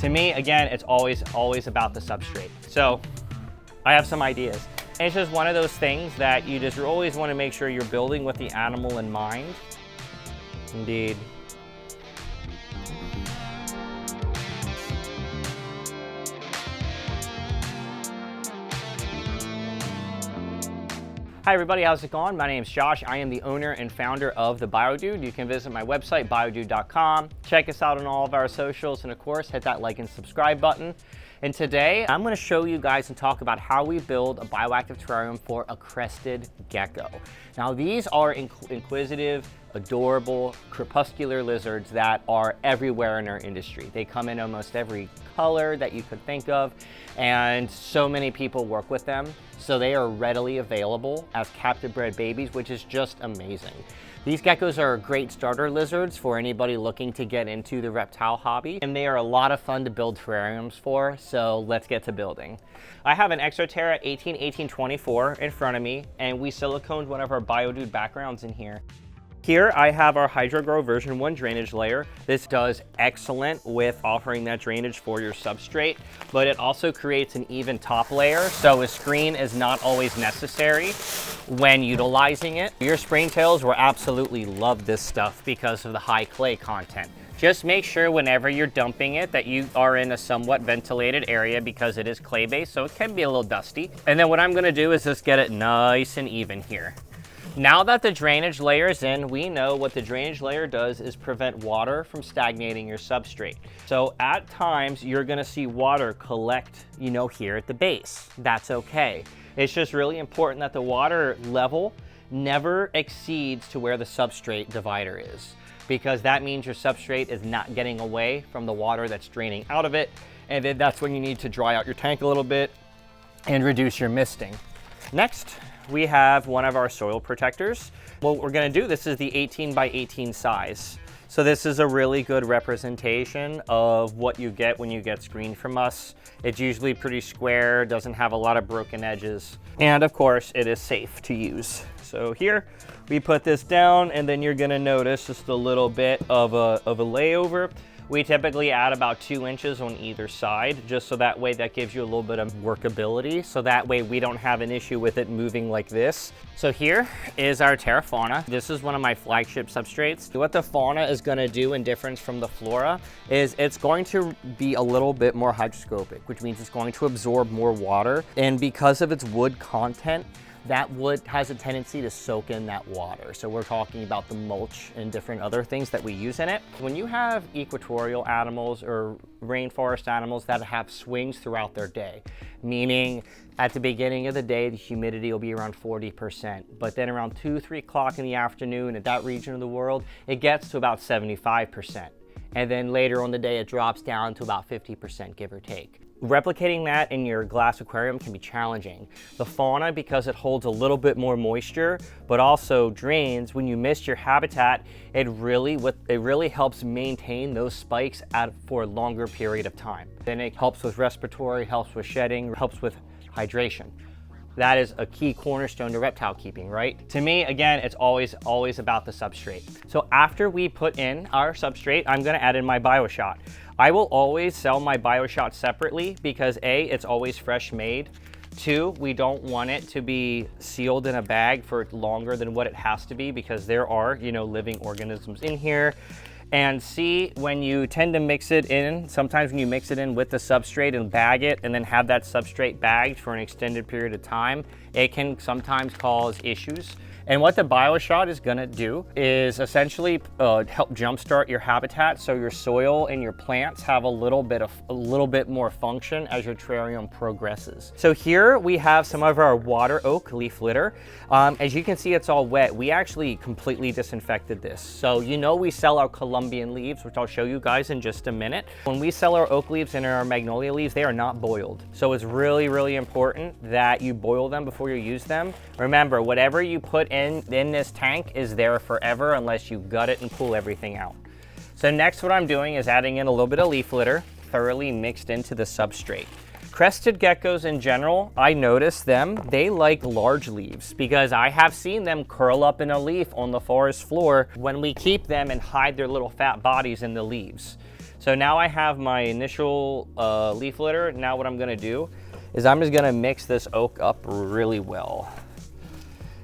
To me, again, it's always about the substrate. So I have some ideas. And it's just one of those things that you just always want to make sure you're building with the animal in mind. Indeed. Hi everybody, how's it going? My name is Josh. I am the owner and founder of the Bldg. You can visit my website, Bldg.com. Check us out on all of our socials, and of course, hit that like and subscribe button. And today, I'm gonna show you guys and talk about how we build a bioactive terrarium for a crested gecko. Now, these are inquisitive, adorable, crepuscular lizards that are everywhere in our industry. They come in almost every color that you could think of, and so many people work with them. So they are readily available as captive bred babies, which is just amazing. These geckos are great starter lizards for anybody looking to get into the reptile hobby, and they are a lot of fun to build terrariums for, so let's get to building. I have an Exoterra 181824 in front of me, and we siliconed one of our Bldg backgrounds in here. Here I have our HydroGrow version 1 drainage layer. This does excellent with offering that drainage for your substrate, but it also creates an even top layer, so a screen is not always necessary when utilizing it. Your springtails will absolutely love this stuff because of the high clay content. Just make sure whenever you're dumping it that you are in a somewhat ventilated area because it is clay-based, so it can be a little dusty. And then what I'm gonna do is just get it nice and even here. Now that the drainage layer is in, we know what the drainage layer does is prevent water from stagnating your substrate. So at times, you're gonna see water collect, here at the base. That's okay. It's just really important that the water level never exceeds to where the substrate divider is, because that means your substrate is not getting away from the water that's draining out of it, and then that's when you need to dry out your tank a little bit and reduce your misting. Next, we have one of our soil protectors. What we're gonna do, this is the 18 by 18 size. So this is a really good representation of what you get when you get screened from us. It's usually pretty square, doesn't have a lot of broken edges. And of course, it is safe to use. So here, we put this down, and then you're gonna notice just a little bit of a layover. We typically add about 2 inches on either side, just so that way that gives you a little bit of workability. So that way we don't have an issue with it moving like this. So here is our Terra Fauna. This is one of my flagship substrates. What the fauna is gonna do in difference from the flora is it's going to be a little bit more hygroscopic, which means it's going to absorb more water. And because of its wood content, that wood has a tendency to soak in that water. So we're talking about the mulch and different other things that we use in it. When you have equatorial animals or rainforest animals that have swings throughout their day, meaning at the beginning of the day, the humidity will be around 40%, but then around 2, 3 o'clock in the afternoon at that region of the world, it gets to about 75%. And then later on the day, it drops down to about 50%, give or take. Replicating that in your glass aquarium can be challenging. The fauna, because it holds a little bit more moisture, but also drains, when you miss your habitat, it really helps maintain those spikes for a longer period of time. Then it helps with respiratory, helps with shedding, helps with hydration. That is a key cornerstone to reptile keeping, right? To me, again, it's always about the substrate. So after we put in our substrate, I'm gonna add in my BioShot. I will always sell my BioShot separately because A, it's always fresh made. 2, we don't want it to be sealed in a bag for longer than what it has to be because there are, living organisms in here. And C, when you tend to mix it in, sometimes when you mix it in with the substrate and bag it and then have that substrate bagged for an extended period of time, it can sometimes cause issues. And what the BioShot is gonna do is essentially help jumpstart your habitat so your soil and your plants have a little bit more function as your terrarium progresses. So here we have some of our water oak leaf litter. As you can see, it's all wet. We actually completely disinfected this. So we sell our Colombian leaves, which I'll show you guys in just a minute. When we sell our oak leaves and our magnolia leaves, they are not boiled. So it's really, really important that you boil them before you use them. Remember, whatever you put in this tank is there forever unless you gut it and pull everything out. So next what I'm doing is adding in a little bit of leaf litter, thoroughly mixed into the substrate. Crested geckos in general, I notice them, they like large leaves because I have seen them curl up in a leaf on the forest floor when we keep them and hide their little fat bodies in the leaves. So now I have my initial leaf litter. Now what I'm gonna do is I'm just gonna mix this oak up really well.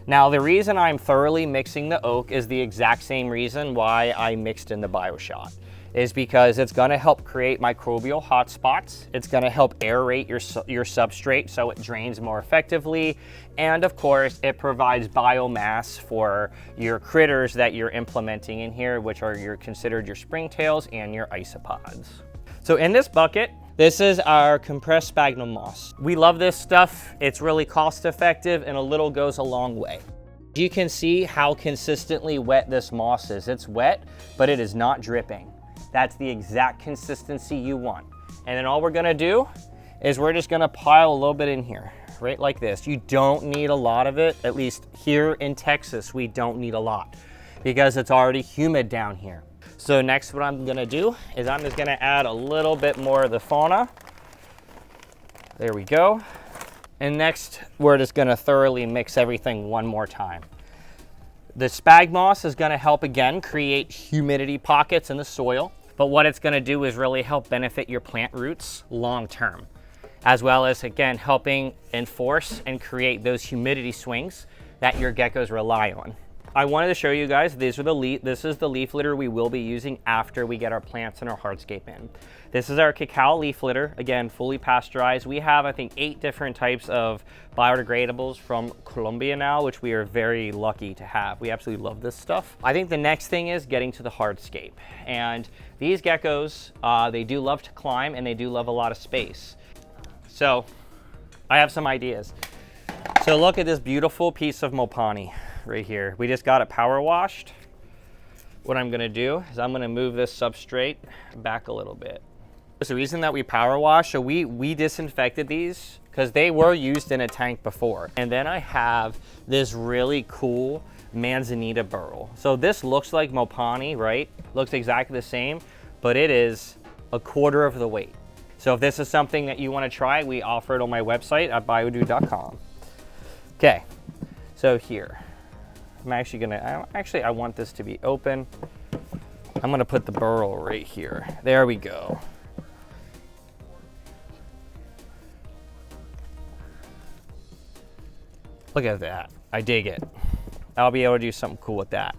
Now the reason I'm thoroughly mixing the oak is the exact same reason why I mixed in the BioShot, is because it's gonna help create microbial hotspots. It's gonna help aerate your substrate so it drains more effectively. And of course, it provides biomass for your critters that you're implementing in here, which are considered your springtails and your isopods. So in this bucket, this is our compressed sphagnum moss. We love this stuff. It's really cost effective and a little goes a long way. You can see how consistently wet this moss is. It's wet, but it is not dripping. That's the exact consistency you want. And then all we're gonna do is we're just gonna pile a little bit in here, right like this. You don't need a lot of it, at least here in Texas, we don't need a lot because it's already humid down here. So next what I'm gonna do is I'm just gonna add a little bit more of the fauna. There we go. And next, we're just gonna thoroughly mix everything one more time. The spag moss is gonna help again create humidity pockets in the soil, but what it's gonna do is really help benefit your plant roots long-term, as well as again, helping enforce and create those humidity swings that your geckos rely on. I wanted to show you guys, this is the leaf litter we will be using after we get our plants and our hardscape in. This is our cacao leaf litter, again, fully pasteurized. We have, I think, 8 different types of biodegradables from Colombia now, which we are very lucky to have. We absolutely love this stuff. I think the next thing is getting to the hardscape. And these geckos, they do love to climb and they do love a lot of space. So I have some ideas. So look at this beautiful piece of Mopani right here. We just got it power washed. What I'm gonna do is I'm gonna move this substrate back a little bit. The reason that we power wash, so we disinfected these because they were used in a tank before. And then I have this really cool manzanita burl. So this looks like Mopani, right? Looks exactly the same, but it is a quarter of the weight. So if this is something that you want to try, we offer it on my website at biodoo.com. Okay, so here, I'm actually gonna, I want this to be open. I'm gonna put the burl right here. There we go. Look at that, I dig it. I'll be able to do something cool with that.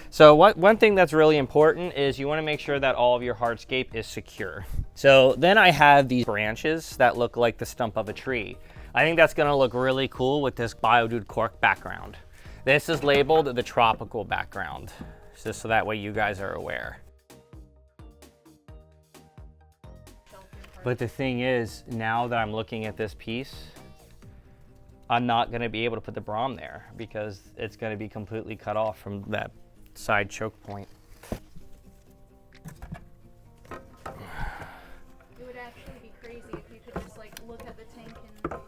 So one thing that's really important is you wanna make sure that all of your hardscape is secure. So then I have these branches that look like the stump of a tree. I think that's gonna look really cool with this Bldg Cork background. This is labeled the tropical background, just so that way you guys are aware. But the thing is, now that I'm looking at this piece, I'm not gonna be able to put the brom there because it's gonna be completely cut off from that side choke point. It would actually be crazy if you could just like look at the tank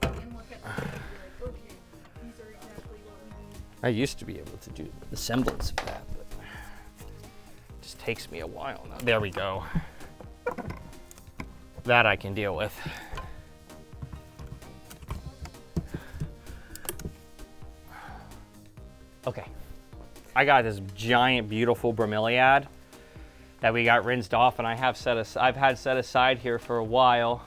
and look at the tank and be like, okay, these are exactly what we need. I used to be able to do the semblance of that, but it just takes me a while now. There we go. That I can deal with. Okay, I got this giant, beautiful bromeliad that we got rinsed off, and I've had set aside here for a while,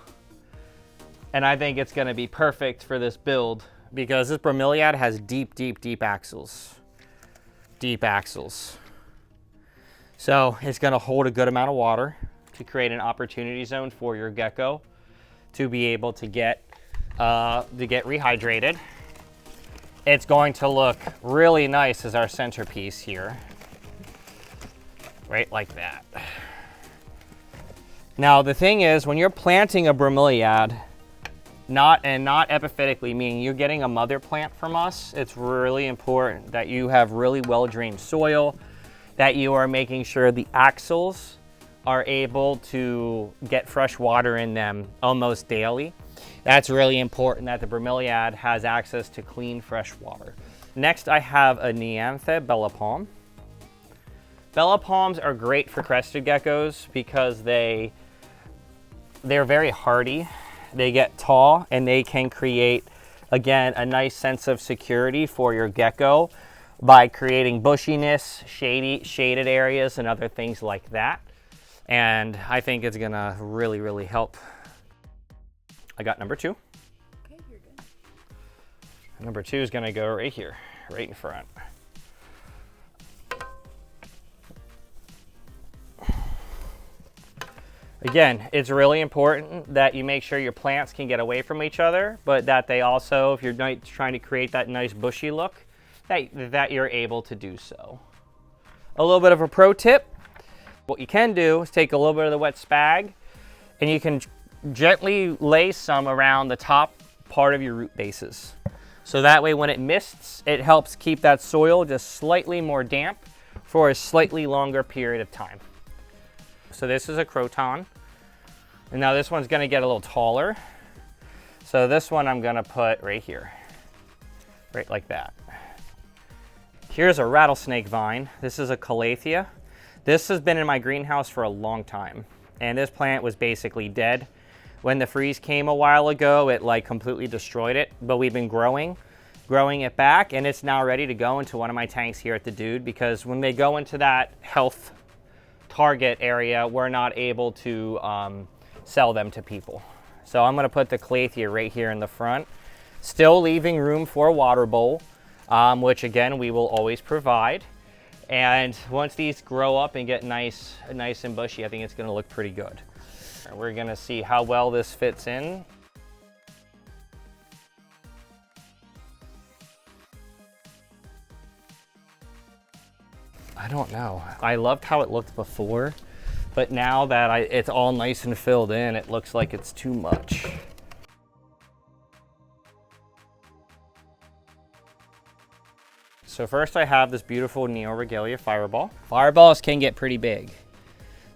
and I think it's going to be perfect for this build because this bromeliad has deep axils, So it's going to hold a good amount of water to create an opportunity zone for your gecko to be able to get rehydrated. It's going to look really nice as our centerpiece here, right like that. Now the thing is, when you're planting a bromeliad, not epiphytically, meaning you're getting a mother plant from us, it's really important that you have really well-drained soil, that you are making sure the axils are able to get fresh water in them almost daily. That's really important that the bromeliad has access to clean, fresh water. Next, I have a Neanthe Bella Palm. Bella Palms are great for crested geckos because they're very hardy. They get tall and they can create, again, a nice sense of security for your gecko by creating bushiness, shaded areas and other things like that. And I think it's gonna really, really help. I got number 2. Okay, you're good. Number 2 is gonna go right here, right in front. Again, it's really important that you make sure your plants can get away from each other, but that they also, if you're trying to create that nice bushy look, that you're able to do so. A little bit of a pro tip, what you can do is take a little bit of the wet spag and you can gently lay some around the top part of your root bases. So that way when it mists, it helps keep that soil just slightly more damp for a slightly longer period of time. So this is a croton. And now this one's gonna get a little taller. So this one I'm gonna put right here, right like that. Here's a rattlesnake vine. This is a calathea. This has been in my greenhouse for a long time. And this plant was basically dead. When the freeze came a while ago, it like completely destroyed it, but we've been growing it back, and it's now ready to go into one of my tanks here at the Dude, because when they go into that health target area, we're not able to sell them to people. So I'm gonna put the calathea right here in the front, still leaving room for a water bowl, which again, we will always provide. And once these grow up and get nice and bushy, I think it's gonna look pretty good. We're gonna see how well this fits in. I don't know. I loved how it looked before, but now that it's all nice and filled in, it looks like it's too much. So first I have this beautiful Neoregalia fireball. Fireballs can get pretty big.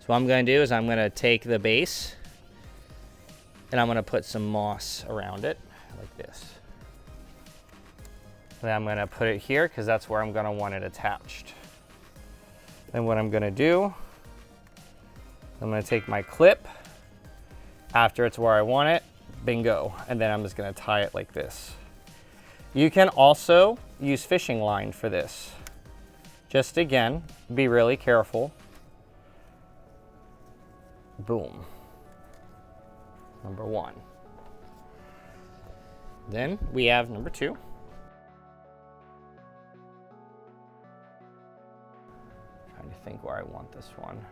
So what I'm gonna do is I'm gonna take the base and I'm gonna put some moss around it like this. Then I'm gonna put it here because that's where I'm gonna want it attached. Then what I'm gonna do, I'm gonna take my clip after it's where I want it, bingo, and then I'm just gonna tie it like this. You can also use fishing line for this. Just again, be really careful. Boom. Number 1. Then we have number 2. Trying to think where I want this one.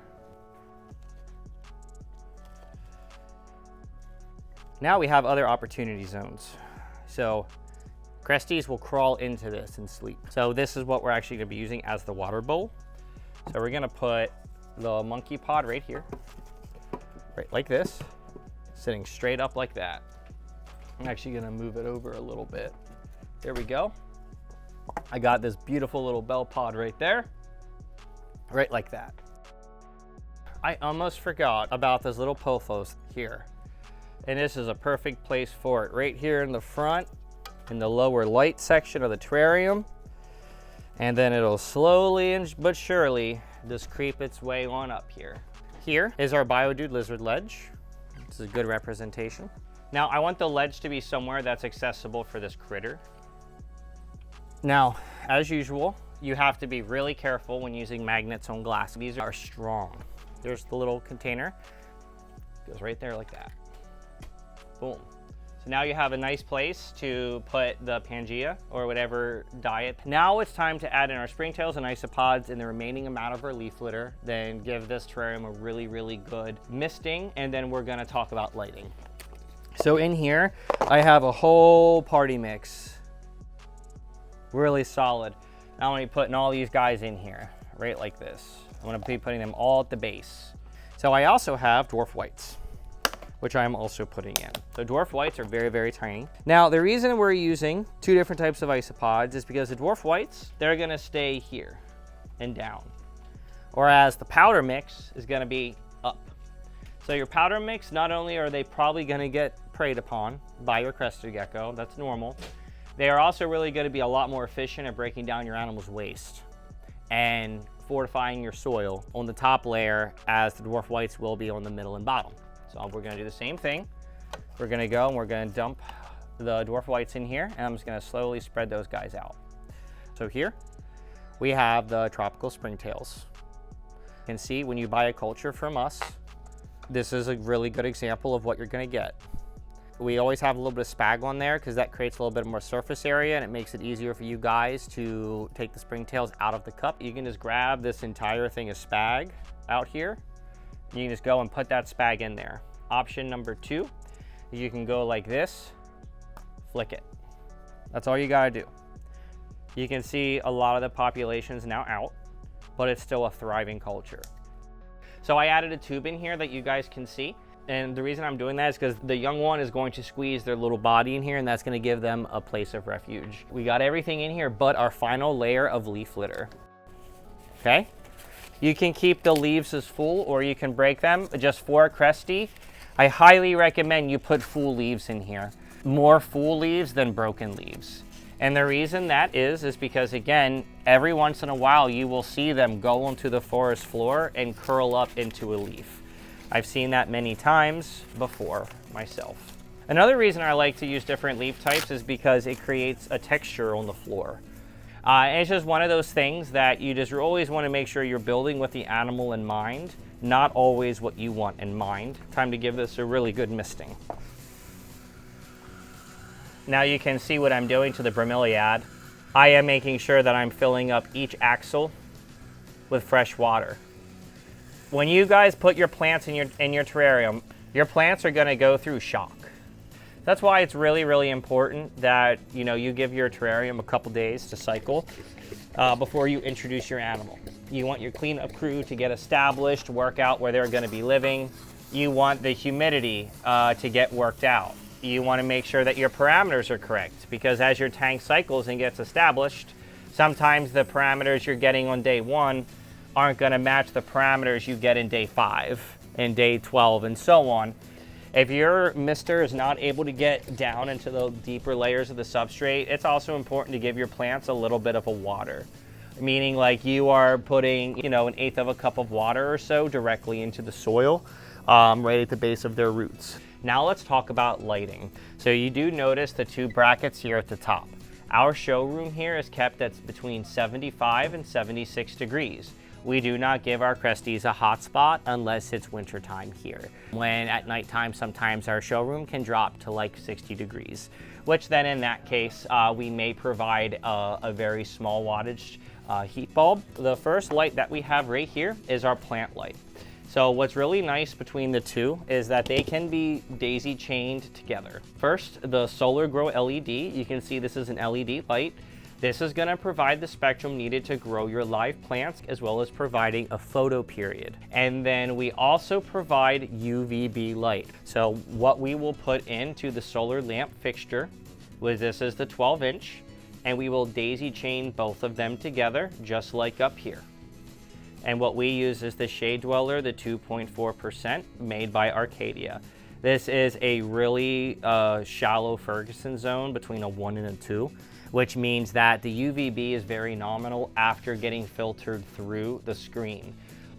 Now we have other opportunity zones. So Cresties will crawl into this and sleep. So this is what we're actually gonna be using as the water bowl. So we're gonna put the monkey pod right here, right like this, sitting straight up like that. I'm actually gonna move it over a little bit. There we go. I got this beautiful little bell pod right there, right like that. I almost forgot about this little pothos here. And this is a perfect place for it, right here in the front, in the lower light section of the terrarium. And then it'll slowly but surely just creep its way on up here. Here is our Biodude lizard ledge. This is a good representation. Now I want the ledge to be somewhere that's accessible for this critter. Now, as usual, you have to be really careful when using magnets on glass. These are strong. There's the little container. Goes right there like that. Boom. So now you have a nice place to put the Pangea or whatever diet. Now it's time to add in our springtails and isopods and the remaining amount of our leaf litter, then give this terrarium a really, really good misting, and then we're gonna talk about lighting. So in here, I have a whole party mix. Really solid. Now I'm gonna be putting all these guys in here, right like this. I'm gonna be putting them all at the base. So I also have dwarf whites, which I'm also putting in. The dwarf whites are very, very tiny. Now, the reason we're using 2 different types of isopods is because the dwarf whites, they're gonna stay here and down. Whereas the powder mix is gonna be up. So your powder mix, not only are they probably gonna get preyed upon by your crested gecko, that's normal, they are also really gonna be a lot more efficient at breaking down your animal's waste and fortifying your soil on the top layer as the dwarf whites will be on the middle and bottom. So we're gonna do the same thing. We're gonna go and we're gonna dump the dwarf whites in here, and I'm just gonna slowly spread those guys out. So here we have the tropical springtails. You can see when you buy a culture from us, this is a really good example of what you're gonna get. We always have a little bit of spag on there because that creates a little bit more surface area and it makes it easier for you guys to take the springtails out of the cup. You can just grab this entire thing of spag out here. You can just go and put that spag in there. Option number 2, you can go like this, flick it. That's all you gotta do. You can see a lot of the population's now out, but it's still a thriving culture. So I added a tube in here that you guys can see. And the reason I'm doing that is because the young one is going to squeeze their little body in here and that's going to give them a place of refuge. We got everything in here but our final layer of leaf litter. Okay? You can keep the leaves as full or you can break them just for a Crestie. I highly recommend you put full leaves in here. More full leaves than broken leaves. And the reason that is because again, every once in a while you will see them go onto the forest floor and curl up into a leaf. I've seen that many times before myself. Another reason I like to use different leaf types is because it creates a texture on the floor. And it's just one of those things that you just always want to make sure you're building with the animal in mind, not always what you want in mind. Time to give this a really good misting. Now you can see what I'm doing to the bromeliad. I am making sure that I'm filling up each axle with fresh water. When you guys put your plants in your terrarium, your plants are going to go through shock. That's why it's really, really important that you give your terrarium a couple days to cycle before you introduce your animal. You want your cleanup crew to get established, work out where they're going to be living. You want the humidity to get worked out. You want to make sure that your parameters are correct because as your tank cycles and gets established, sometimes the parameters you're getting on day 1 aren't going to match the parameters you get in day 5 and day 12 and so on. If your mister is not able to get down into the deeper layers of the substrate, it's also important to give your plants a little bit of a water. Meaning like you are putting, 1/8 of a cup of water or so directly into the soil, right at the base of their roots. Now let's talk about lighting. So you do notice the 2 brackets here at the top. Our showroom here is kept at between 75 and 76 degrees. We do not give our Cresties a hot spot unless it's wintertime here. When at nighttime, sometimes our showroom can drop to like 60 degrees, which then in that case, we may provide a very small wattage heat bulb. The first light that we have right here is our plant light. So what's really nice between the 2 is that they can be daisy chained together. First, the Solar Grow LED, you can see this is an LED light. This is going to provide the spectrum needed to grow your live plants as well as providing a photo period. And then we also provide UVB light. So what we will put into the solar lamp fixture was this is the 12-inch and we will daisy chain both of them together just like up here. And what we use is the Shade Dweller, the 2.4% made by Arcadia. This is a really shallow Ferguson zone between a 1 and a 2. Which means that the UVB is very nominal after getting filtered through the screen,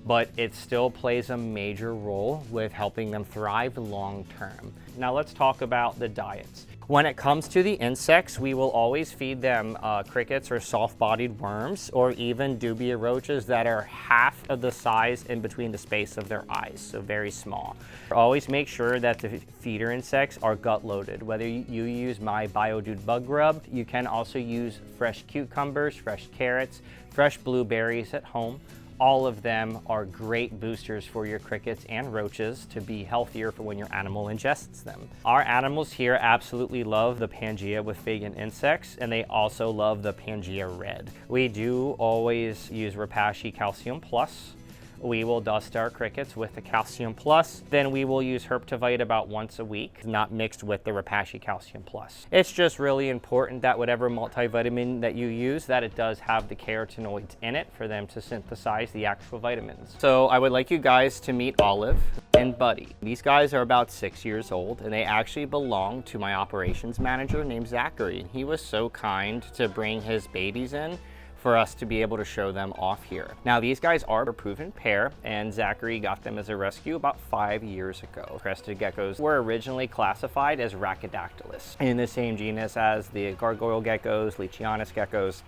but it still plays a major role with helping them thrive long term. Now let's talk about the diets. When it comes to the insects, we will always feed them crickets or soft-bodied worms or even dubia roaches that are half of the size in between the space of their eyes, so very small. Always make sure that the feeder insects are gut-loaded. Whether you use my Bioactive bug rub, you can also use fresh cucumbers, fresh carrots, fresh blueberries at home. All of them are great boosters for your crickets and roaches to be healthier for when your animal ingests them. Our animals here absolutely love the Pangea with Fagan insects, and they also love the Pangea red. We do always use Repashy Calcium Plus. We will dust our crickets with the Calcium Plus. Then we will use Herptivite about once a week, not mixed with the Repashy Calcium Plus. It's just really important that whatever multivitamin that you use, that it does have the carotenoids in it for them to synthesize the actual vitamins. So I would like you guys to meet Olive and Buddy. These guys are about 6 years old and they actually belong to my operations manager named Zachary. He was so kind to bring his babies in for us to be able to show them off here. Now these guys are a proven pair and Zachary got them as a rescue about 5 years ago. Crested geckos were originally classified as Rhacodactylus in the same genus as the gargoyle geckos, Leachianus geckos.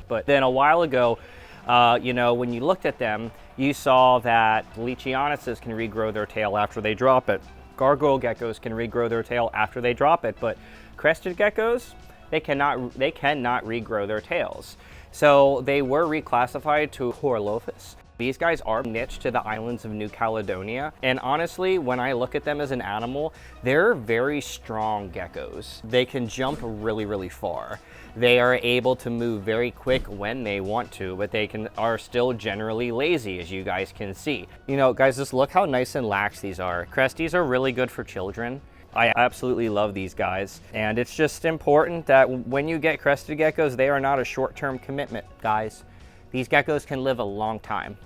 But then a while ago, You know, when you looked at them, you saw that Leachianuses can regrow their tail after they drop it. Gargoyle geckos can regrow their tail after they drop it, but crested geckos, they cannot regrow their tails. So they were reclassified to Horolophus. These guys are niche to the islands of New Caledonia, and honestly, when I look at them as an animal, they're very strong geckos. They can jump really, really far. They are able to move very quick when they want to, but they are still generally lazy, as you guys can see. You know, guys, just look how nice and lax these are. Cresties are really good for children. I absolutely love these guys, and it's just important that when you get crested geckos, they are not a short-term commitment, guys. These geckos can live a long time.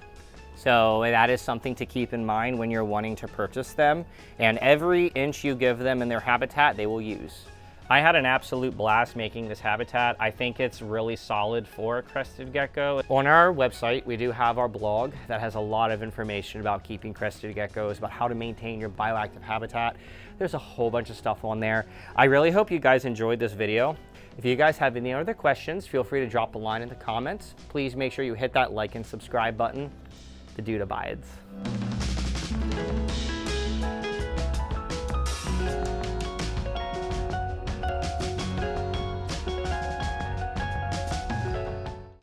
So that is something to keep in mind when you're wanting to purchase them, and every inch you give them in their habitat, they will use. I had an absolute blast making this habitat. I think it's really solid for a crested gecko. On our website, we do have our blog that has a lot of information about keeping crested geckos, about how to maintain your bioactive habitat. There's a whole bunch of stuff on there. I really hope you guys enjoyed this video. If you guys have any other questions, feel free to drop a line in the comments. Please make sure you hit that like and subscribe button. The dude abides.